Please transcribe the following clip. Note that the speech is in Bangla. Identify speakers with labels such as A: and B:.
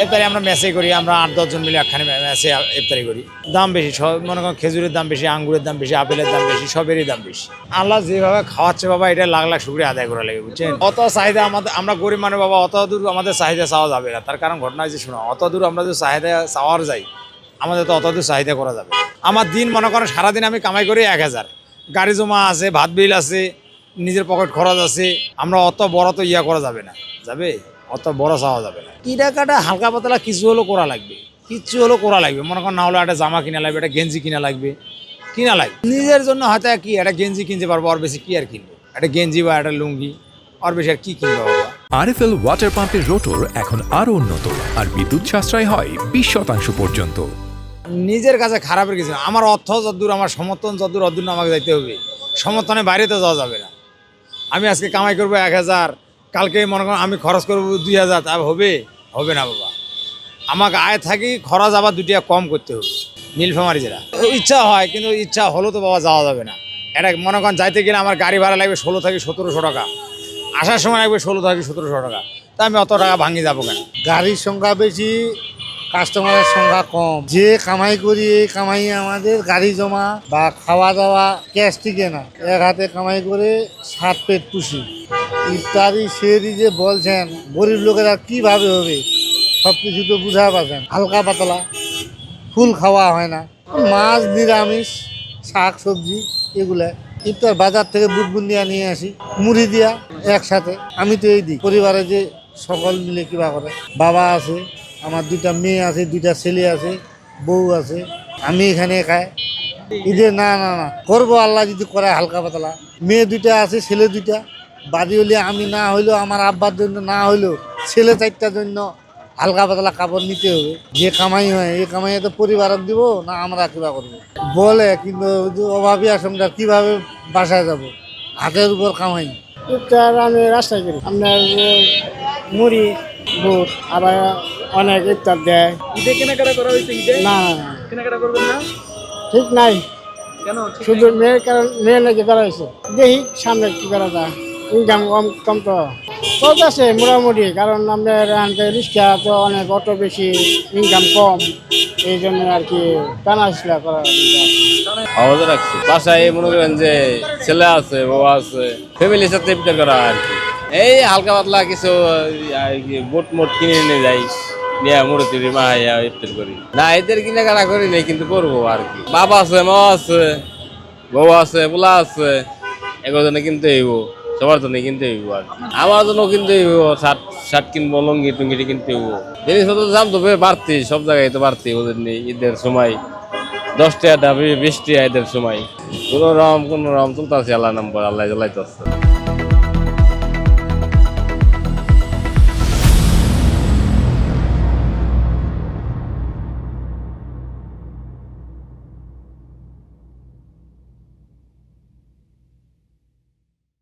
A: ইফতারি আমরা মেসে করি, আমরা 8-10 জন মিলে একখানে মেসে ইফতারি করি। দাম বেশি, সব মনে করেন খেজুরের দাম বেশি, আঙ্গুরের দাম বেশি, আপেলের দাম বেশি, সবেরই দাম বেশি। আল্লাহ যেভাবে খাওয়াচ্ছে বাবা, এটা লাখ লাখ শুকরিয়া আদায় করা লাগে, বুঝছেন। অত চাহিদা আমাদের, আমরা গরিব মানে বাবা, অত দূর আমাদের চাহিদা চাওয়া যাবে না। তার কারণ ঘটনা হচ্ছে, শোনো, অত দূর আমরা যদি চাহিদা চাওয়ার যাই, আমাদের তো অত দূর চাহিদা করা যাবে। আমার দিন মনে করেন সারাদিন আমি কামাই করি 1000, গাড়ি জমা আছে, ভাত বিল আছে, নিজের পকেট খরচ আছে। আমরা অত বড় তো ইয়া করা যাবে না, যাবে, অত বড় চাওয়া যাবে না। কিনাকাটা হালকা পাতলা কিছু হলেও করা লাগবে, কিচ্ছু হলেও করা লাগবে। মনে করেন না হলে একটা জামা কিনা লাগবে, একটা গেঞ্জি কিনা লাগবে, নিজের জন্য হয়তো কি একটা গেঞ্জি কিনতে পারবো, আর বেশি কি আর কিনবো, একটা গেঞ্জি বা একটা লুঙ্গি, আর বেশি আর কি কিনবো বাবা।
B: আরএফএল ওয়াটার পাম্পের রোটর এখন আরো উন্নত আর বিদ্যুৎ সাশ্রয় হয় 20% পর্যন্ত।
A: নিজের কাছে খারাপের কিছু না। আমার অর্থ যদ্দূর, আমার সমর্থন যদ্দূর, অদ্দূর আমাকে যাইতে হবে। সমর্থনের বাইরে তো যাওয়া যাবে না। আমি আজকে কামাই করবো 1000, কালকে মনে করেন আমি খরচ করবো 2000, তা হবে না বাবা। আমাকে আয় থাকি, খরচ আবার 2 টাকা কম করতে হবে। নীলফামারী জেলা ইচ্ছা হয়, কিন্তু ইচ্ছা হলেও তো বাবা যাওয়া যাবে না। এটা মনে করেন যাইতে গেলে আমার গাড়ি ভাড়া লাগবে 16 থেকে 1700 টাকা, আসার সময় লাগবে 16 থেকে 1700 টাকা। তা আমি অত টাকা ভাঙি যাবো কেন?
C: গাড়ির সংখ্যা বেশি, কাস্টমারের সংখ্যা কম। যে কামাই করি, এই কামাই আমাদের গাড়ি জমা বা খাওয়া দাওয়া ক্যাশ টিকে না। এক হাতে কামাই করে 7 পেট পুষি। ইফতারি সেহরি যে বলছেন, গরিব লোকেরা কিভাবে হবে, সব কিছু তো বুঝা পাচ্ছেন। হালকা পাতলা, ফুল খাওয়া হয় না, মাছ, নিরামিষ, শাক সবজি, এগুলা। ইফতার বাজার থেকে বুটবুন্দিয়া নিয়ে আসি, মুড়ি দিয়া একসাথে। আমি তো এই দিই, পরিবারে যে সকল মিলে কিবা করে। বাবা আছে, আমার 2টা মেয়ে আছে, 2টা ছেলে আছে, বউ আছে, আমি এখানে খাই। ঈদে না করবো, আল্লাহ যদি করে হালকা পাতলা। মেয়ে 2টা আছে, ছেলে 2টা। বাড়ি হলে আমি না হইলেও, আমার আব্বার জন্য না হইলেও ছেলে 4টার জন্য হালকা পাতলা কাপড় নিতে হবে। যে কামাই হয়, এই কামাইয়ে তো পরিবারক দিব না, আমরা কিবা করবো বলে। কিন্তু অভাবী আশঙ্কা কিভাবে বাসায় যাব, হাতের উপর কামাই।
D: ইফতার আমি রাস্তায় করি, আপনার মুড়ি, বুট, আবার অনেক ইফতার দেয়।
E: ঈদে কেনাকাটা করা হয়েছে? ঈদে
D: না
E: কেনাকাটা করবেন না?
D: ঠিক নাই,
E: কেন?
D: শুধু মেয়ে নাকি করা হয়েছে। দেখি সামনে কি করা যায়। ইনকাম কম তো চলতেছে মোটামুটি, কারণ আপনার রিক্সা তো অনেক, অটো বেশি, ইনকাম কম, এই জন্য আর কি টানা ছিলা করা।
F: আওয়াজে রাখছি বাসায়, মনে করেন যে ছেলে আছে, বউ আছে, ফ্যামিলির সাথে ইফতার করা আর কি। এই হালকা পাতলা কিছু বুট মোট কিনে নিয়ে যাই, নিয়ে মুড়ি টুড়ি মাহাইয়া ইফতার করি। না, এদের কেনাকাটা করি নাই, কিন্তু করবো আর কি। বাবা আছে, মা আছে, বউ আছে, পোলা আছে, এগুলোর জন্য কিনতে হইব, সবার জন্য কিনতে হইব আর কি। আমার জন্য কিনতে হইব, শার্ট কিনবো, লঙ্গি টুঙ্গি কিনতে হইব। জিনিসপত্র দাম তো বাড়তি, সব জায়গায় তো বাড়তি। ওদের ঈদের সময় 10 টাকা 20 টাকা ঈদের সময় কোনো রকম চলতেছে। আল্লাহ নাম, আল্লাহ জ্বালাইতেছে।